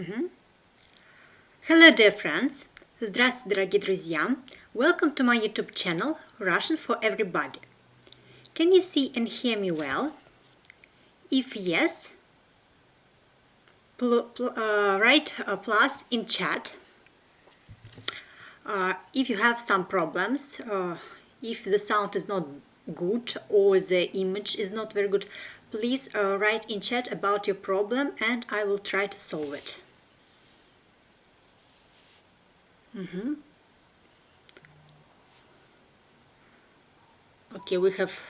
Мгм. Hello dear friends! Здравствуйте, дорогие друзья! Welcome to my YouTube channel Russian for Everybody. Can you see and hear me well? If yes, write a plus in chat. If you have some problems, if the sound is not good or the image is not very good, please write in chat about your problem and I will try to solve it. Okay, we have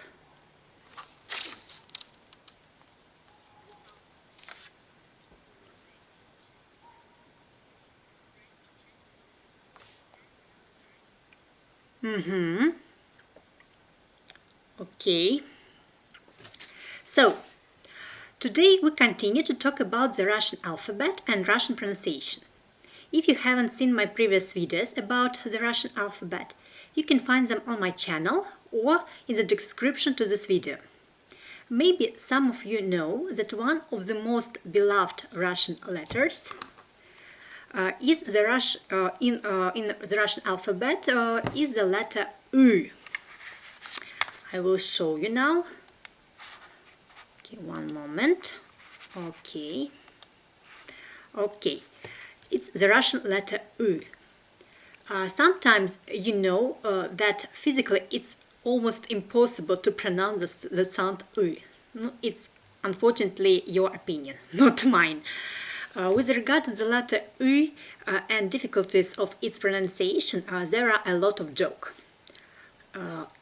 Okay. So, today we continue to talk about the Russian alphabet and Russian pronunciation. If you haven't seen my previous videos about the Russian alphabet, you can find them on my channel or in the description to this video. Maybe some of you know that one of the most beloved Russian letters is the in the Russian alphabet is the letter U. I will show you now. Okay, one moment. Okay. It's the Russian letter U. Sometimes you know that physically it's almost impossible to pronounce the sound U. It's unfortunately your opinion, not mine. With regard to the letter U and difficulties of its pronunciation, there are a lot of jokes.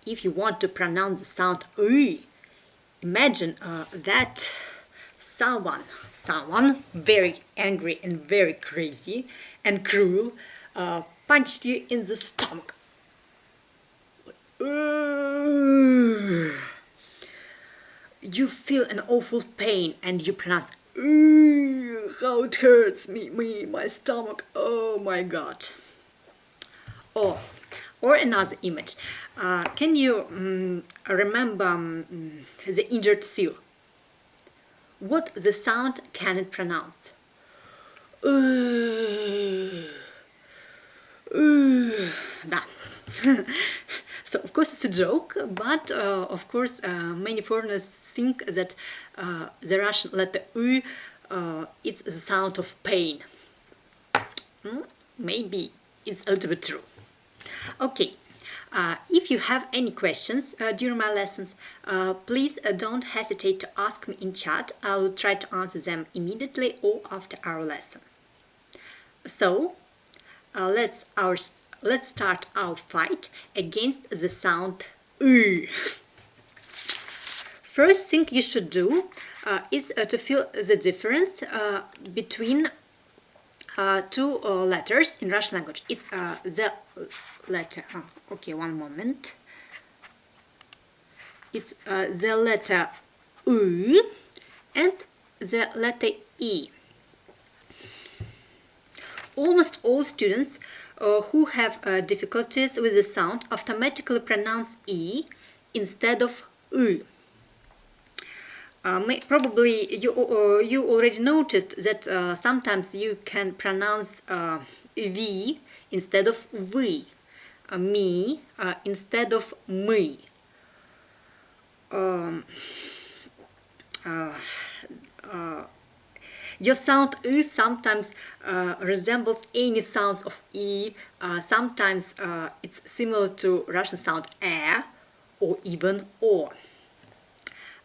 If you want to pronounce the sound U, imagine that someone very angry and very crazy and cruel punched you in the stomach. You feel an awful pain and you pronounce how it hurts me, my stomach, oh my god. Or another image. Can you remember the injured seal? What the sound can it pronounce? Da. So of course it's a joke, but of course many foreigners think that the Russian letter U it's the sound of pain. Maybe it's a little bit true. Okay, if you have any questions during my lessons, please don't hesitate to ask me in chat. I will try to answer them immediately or after our lesson. So, let's start our fight against the sound U. First thing you should do is to feel the difference between two letters in Russian language. It's the letter. Okay, one moment. It's the letter U and the letter E. Almost all students who have difficulties with the sound automatically pronounce E instead of U. Probably you already noticed that sometimes you can pronounce V instead of V, me instead of me. Your sound U sometimes resembles any sounds of E. Sometimes it's similar to Russian sound A or even O.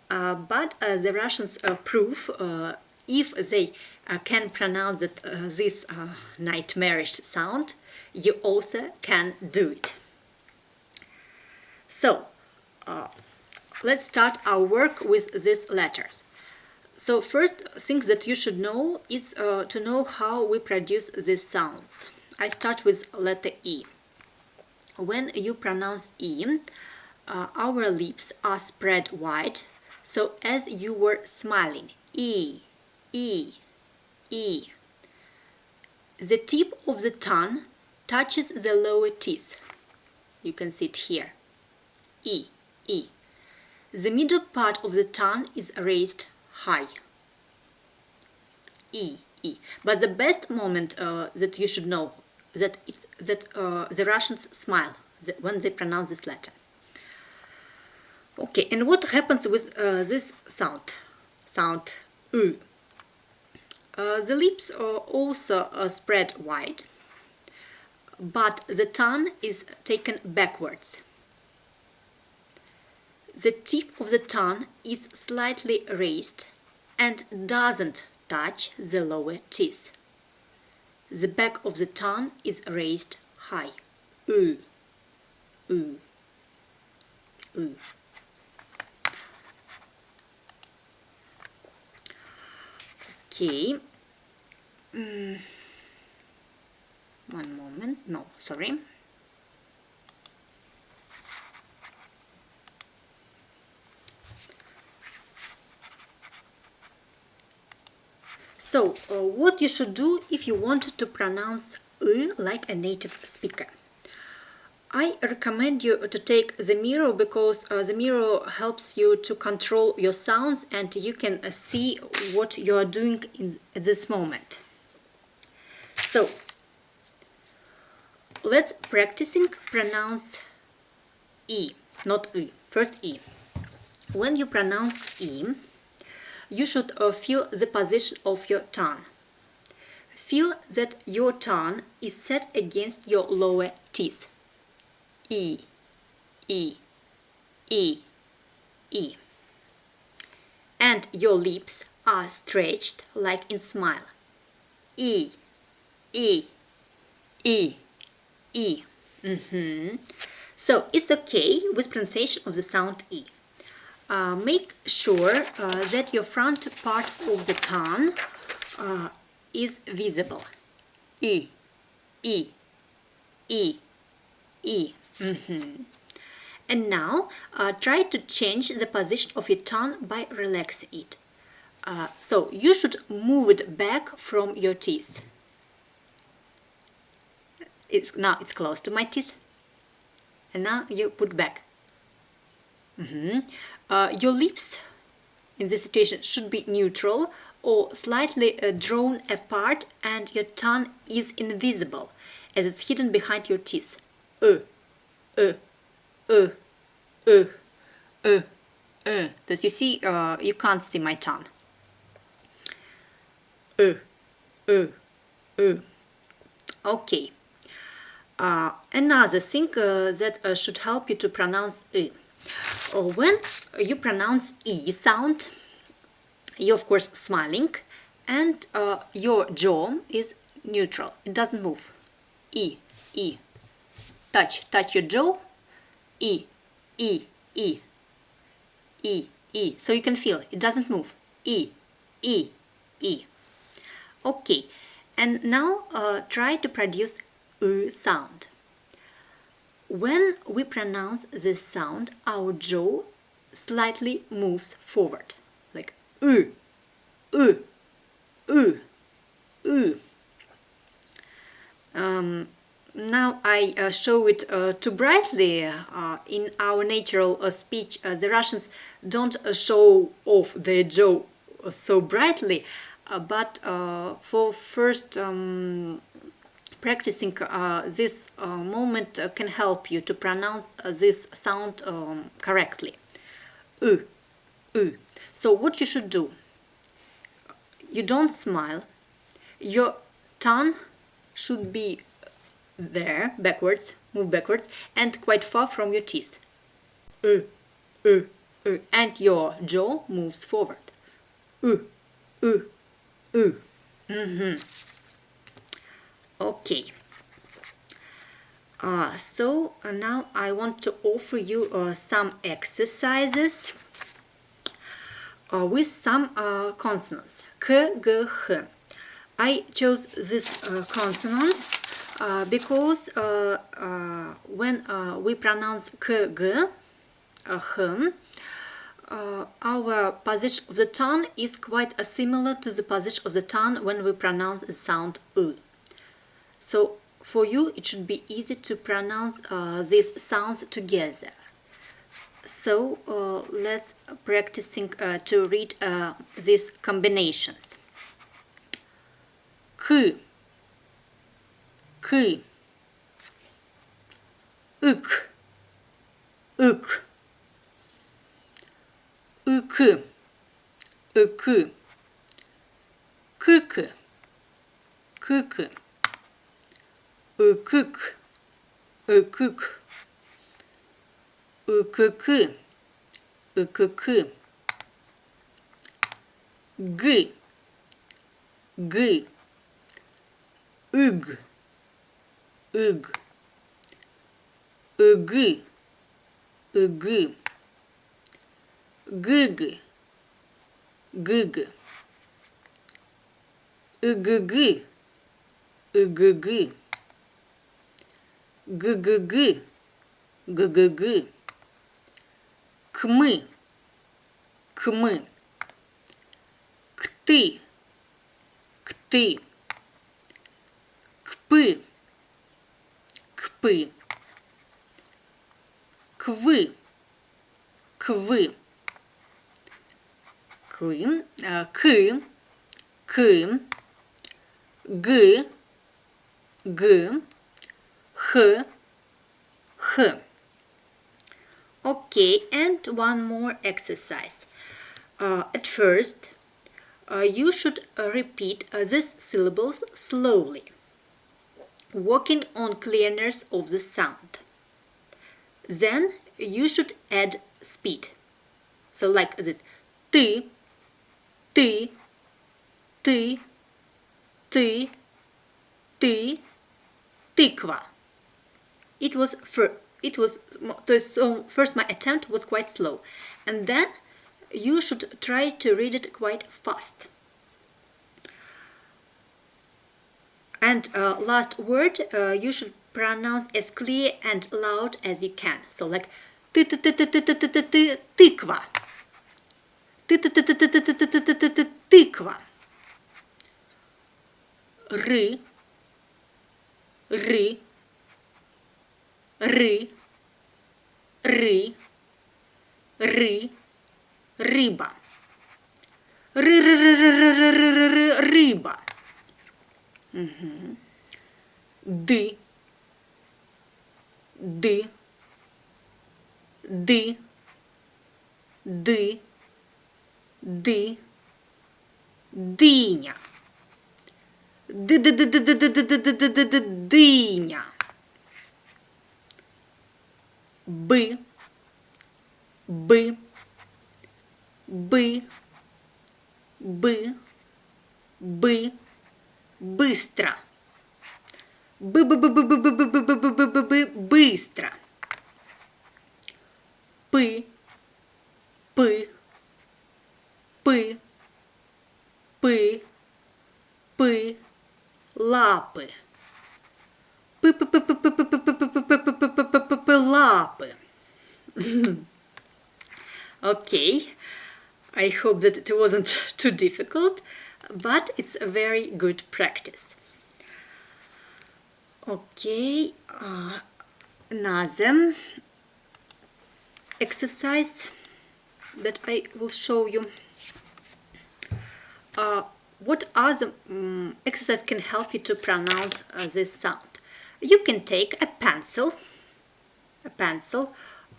But the Russians prove if they can pronounce this nightmarish sound, you also can do it. So, let's start our work with these letters. So first thing that you should know is to know how we produce these sounds. I start with letter E. When you pronounce E, our lips are spread wide, so as you were smiling. E, E, E. The tip of the tongue touches the lower teeth. You can see it here. E, E. The middle part of the tongue is raised high. E, E. But the best moment that you should know that the Russians smile when they pronounce this letter. Okay, and what happens with this sound U? The lips are also spread wide, but the tongue is taken backwards. The tip of the tongue is slightly raised and doesn't touch the lower teeth. The back of the tongue is raised high. U, U, U. Okay. One moment. No, sorry. So, what you should do if you want to pronounce "ı" like a native speaker? I recommend you to take the mirror because the mirror helps you to control your sounds and you can see what you are doing at this moment. So, let's practicing pronounce E, not "ı". First E. When you pronounce E, you should feel the position of your tongue. Feel that your tongue is set against your lower teeth. E, E, E, E. And your lips are stretched like in smile. E, E, E, E. So it's okay with pronunciation of the sound E. Make sure that your front part of the tongue is visible. E, E, E, E. And now try to change the position of your tongue by relaxing it. So you should move it back from your teeth. Now it's close to my teeth. And now you put back. Your lips in this situation should be neutral or slightly drawn apart, and your tongue is invisible as it's hidden behind your teeth. As you see, you can't see my tongue. Okay. Another thing that should help you to pronounce E. When you pronounce E sound, you're of course smiling, and your jaw is neutral. It doesn't move. E, E. Touch your jaw. E, E, E, E, E. So you can feel it doesn't move. E, E, E. Okay, and now try to produce sound. When we pronounce this sound, our jaw slightly moves forward, like Now I show it too brightly. In our natural speech, the Russians don't show off their jaw so brightly, but for first practicing this moment can help you to pronounce this sound correctly. So what you should do? You don't smile. Your tongue should be there, backwards, move backwards, and quite far from your teeth. And your jaw moves forward. Okay. So now I want to offer you some exercises with some consonants. K, G, H. I chose this consonants because when we pronounce K, G, H, our position of the tongue is quite similar to the position of the tongue when we pronounce the sound U. So for you it should be easy to pronounce these sounds together. So let's practicing to read these combinations. K, K, ik, ik, ik, ik, kuk, kuk, ukuk, ukuk, ukuk, ukuk, g, g, ug, ug, ug, ug, gug, gug, ugg, ugg, ggg, ggg, km, km, kty, kty, kpy, kpy, kwy, kwy, k, k, g, g, h, h. Okay, and one more exercise. At first, you should repeat these syllables slowly, working on clearness of the sound. Then you should add speed. So like this. Ты, ты, ты, ты, ты, тыква. So first my attempt was quite slow, and then you should try to read it quite fast. And last word you should pronounce as clear and loud as you can. So like тыква, тыква, ры, ры, ры, ры, ры, рыба, рыба, ды, ды, ды, ды, ды, дыня, дыня, бы, бы, бы, бы, бы, быстро, быстро, пы, пы, пы, пы, пы, лапы, лапы. Okay, I hope that it wasn't too difficult, but it's a very good practice. Okay, another exercise that I will show you. What other exercise can help you to pronounce this sound? You can take a pencil,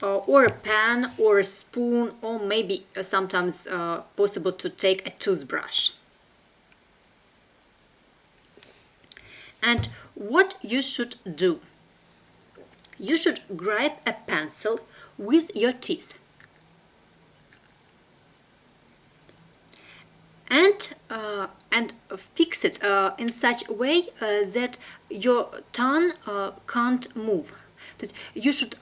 or a pen, or a spoon, or maybe sometimes possible to take a toothbrush. And what you should do? You should grab a pencil with your teeth and fix it in such a way that your tongue can't move. You should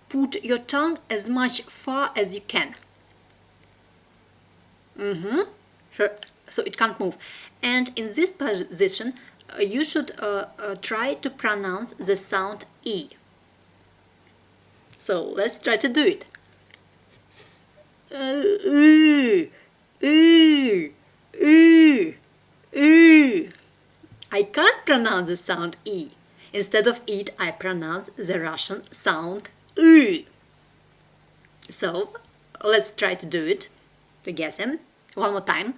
put your tongue as much far as you can. So it can't move. And in this position, you should try to pronounce the sound E. So let's try to do it. I can't pronounce the sound E. Instead of it, I pronounce the Russian sound U. So let's try to do it together. One more time.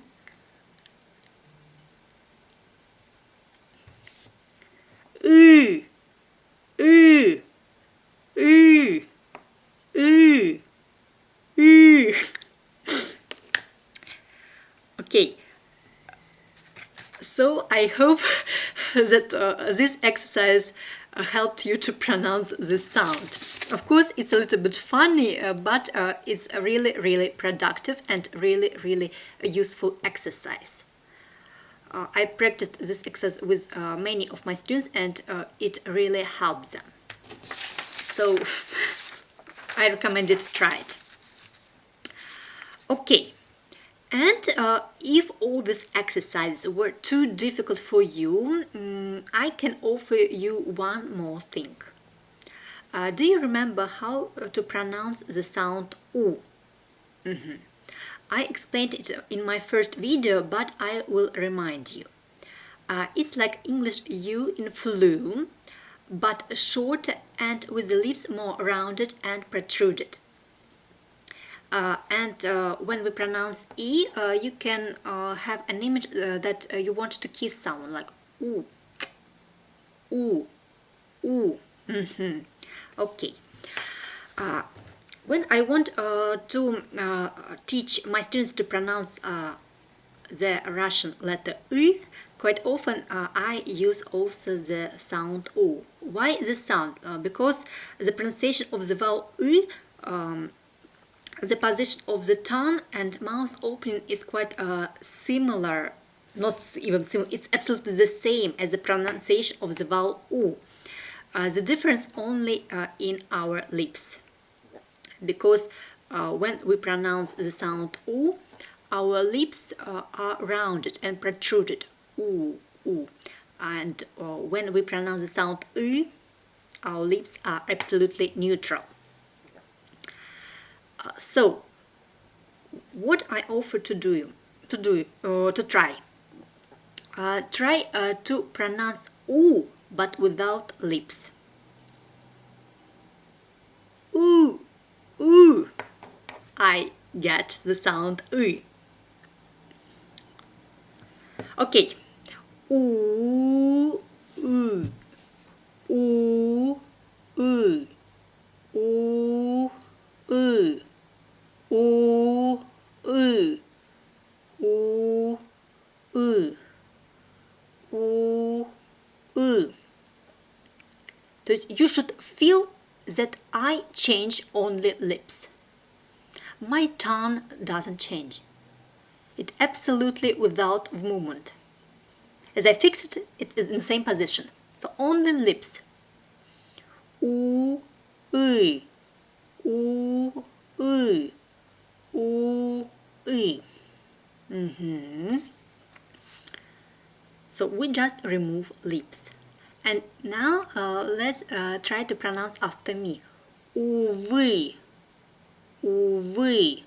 Ooh, ooh, ooh. Okay, so I hope that this exercise helped you to pronounce this sound. Of course, it's a little bit funny, but it's a really productive and really useful exercise. I practiced this exercise with many of my students, and it really helps them. So I recommend you to try it. Okay. And if all these exercises were too difficult for you, I can offer you one more thing. Do you remember how to pronounce the sound U? I explained it in my first video, but I will remind you. It's like English U in flu, but shorter and with the lips more rounded and protruded. When we pronounce E, you can have an image that you want to kiss someone, like ooh, ooh, ooh. Okay. When I want to teach my students to pronounce the Russian letter U, quite often I use also the sound U. Why this sound? Because the pronunciation of the vowel U, the position of the tongue and mouth opening is quite similar, not even similar, it's absolutely the same as the pronunciation of the vowel U. The difference only in our lips. Because when we pronounce the sound U, our lips are rounded and protruded. U, U. And when we pronounce the sound U, our lips are absolutely neutral. So, what I offer to try. Try to pronounce "oo" but without lips. Ooh, ooh. I get the sound "oo." Okay. Ooh, ooh, ooh, ooh, ooh, ooh. Ooh, ooh, ooh, ooh, ooh, ooh. So you should feel that I change only lips. My tongue doesn't change. It's absolutely without movement. As I fix it, it's in the same position. So only lips. Ooh, ooh, ooh, ooh. Ooh, So we just remove lips. And now let's try to pronounce after me. Увы, увы,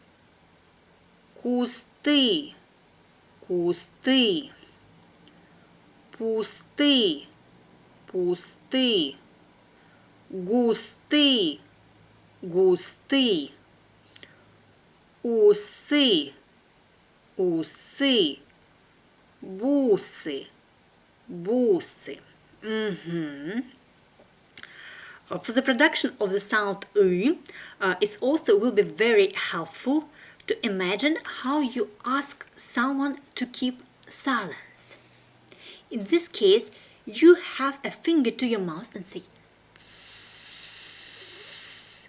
кусты, кусты, пусты, пусты, густы, густы, усы, усы, бусы, бусы. For the production of the sound U, it also will be very helpful to imagine how you ask someone to keep silence. In this case, you have a finger to your mouth and say tss,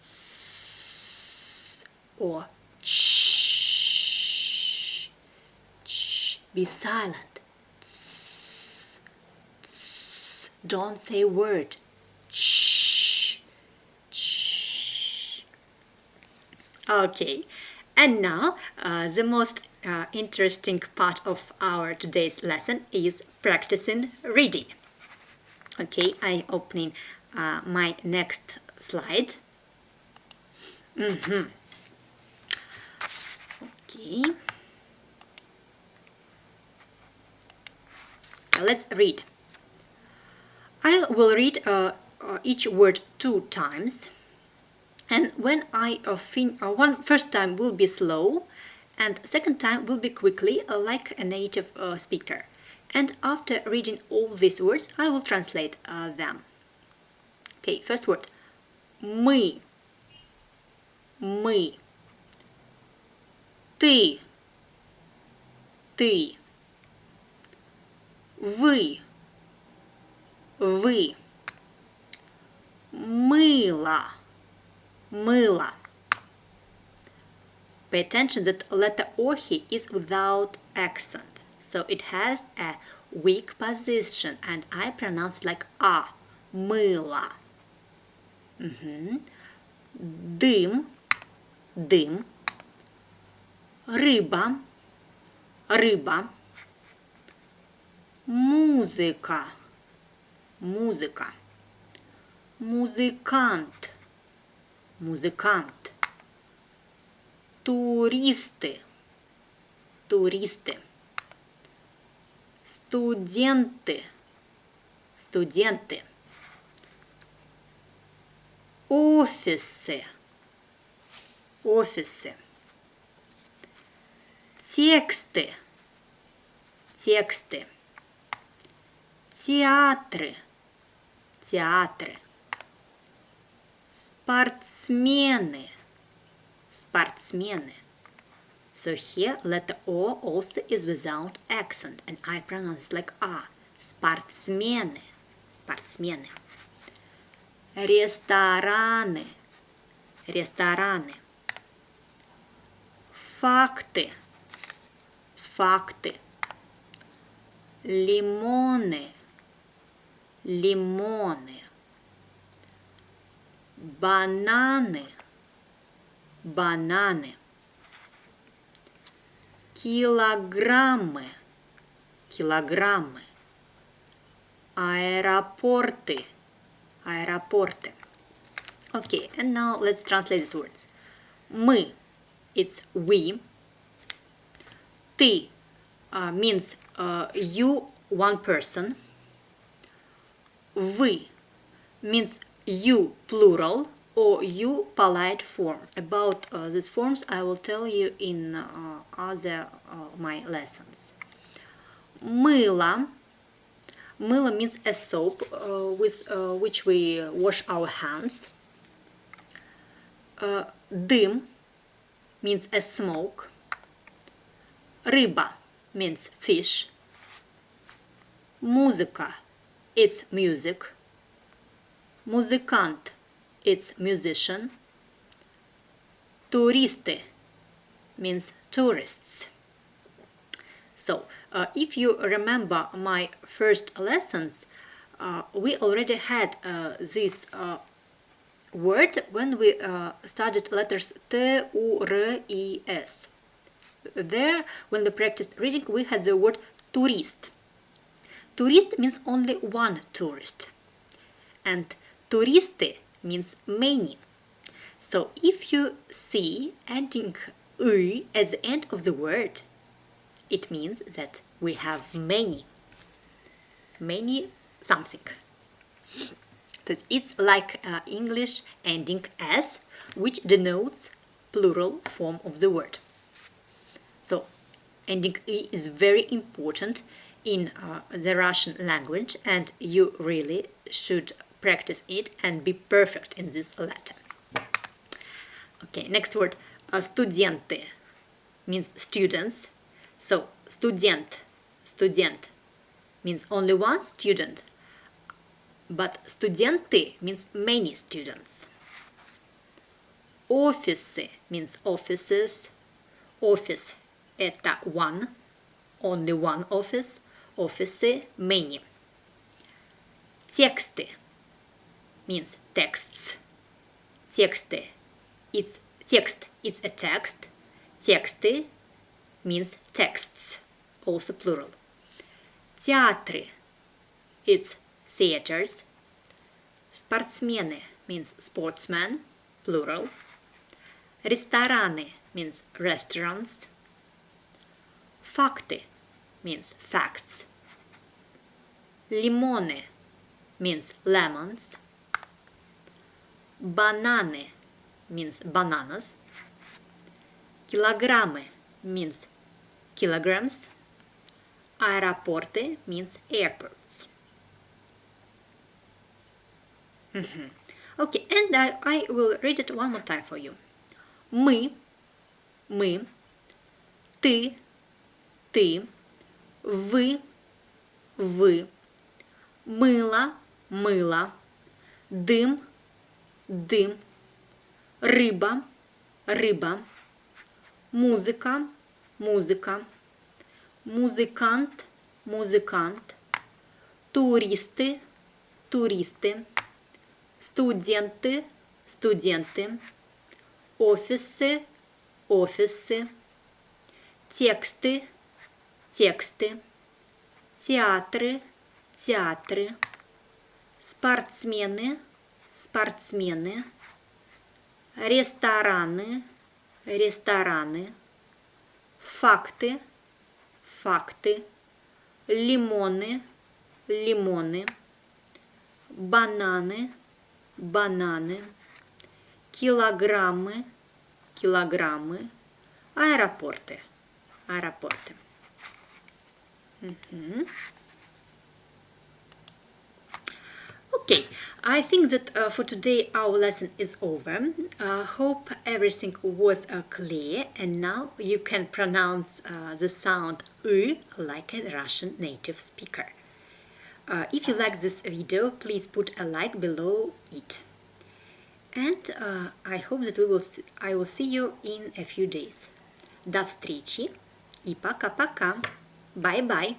tss, or shh, shh, be silent. Tss, tss, don't say a word. Shh, shh. Okay, and now the most interesting part of our today's lesson is practicing reading. Okay, I'm opening my next slide. Okay. Let's read. I will read each word 2 times, and when I first time will be slow, and second time will be quickly, like a native speaker. And after reading all these words, I will translate them. Okay, first word, Мы. Мы. Ты. Ты. Вы. Вы. Мыло. Мыло. Pay attention that letter O here is without accent. So it has a weak position and I pronounce it like A. Мыло. Дым. Дым. Рыба. Рыба. Музыка. Музыка. Музыкант. Музыкант. Туристы. Туристы. Студенты. Студенты. Офисы. Офисы. Тексты. Тексты. Театры. Театры. Спортсмены. Спортсмены. So here letter O also is without accent and I pronounce it like A. Спортсмены. Спортсмены. Рестораны. Рестораны. Факты. Факты. Лимоны. Лимоны. Бананы. Бананы. Килограммы. Килограммы. Аэропорты. Аэропорты. Okay, and now let's translate these words. Мы, it's we. Ты means you, one person. Вы means you, plural, or you, polite form. About these forms I will tell you in other my lessons. Мыло. Мыло means a soap with which we wash our hands. Дым means a smoke. Рыба means fish. Музыка, it's music. Музыкант, it's musician. Туристы means tourists. So, if you remember my first lessons, we already had this word when we studied letters T, U, R, I, S. There, when we practiced reading, we had the word tourist. Tourist means only one tourist. And туристы means many. So, if you see ending «ы» at the end of the word, it means that we have many something. So it's like English ending S, which denotes plural form of the word. So ending E is very important in the Russian language and you really should practice it and be perfect in this letter. Okay, next word, студенты means students. So, student means only one student, but студенты means many students. Офисы means offices. Office – это one, only one office. Offices – many. Тексты means texts. Тексты – it's text, it's a text. Тексты means texts, also plural. Театры, it's theaters. Спортсмены means sportsmen, plural. Рестораны means restaurants. Факты means facts. Лимоны means lemons. Бананы means bananas. Килограммы means kilograms. Аэропорты means airports. Okay, and I will read it one more time for you. Мы, ты, вы, мыло, дым, рыба, музыка, музыкант, туристы, студенты, офисы, тексты, театры, спортсмены, рестораны, факты, лимоны, бананы, килограммы, аэропорты. Okay, I think that for today our lesson is over. Hope everything was clear, and now you can pronounce the sound U like a Russian native speaker. If you like this video, please put a like below it. And I hope that I will see you in a few days. До встречи и пока-пока. Bye-bye.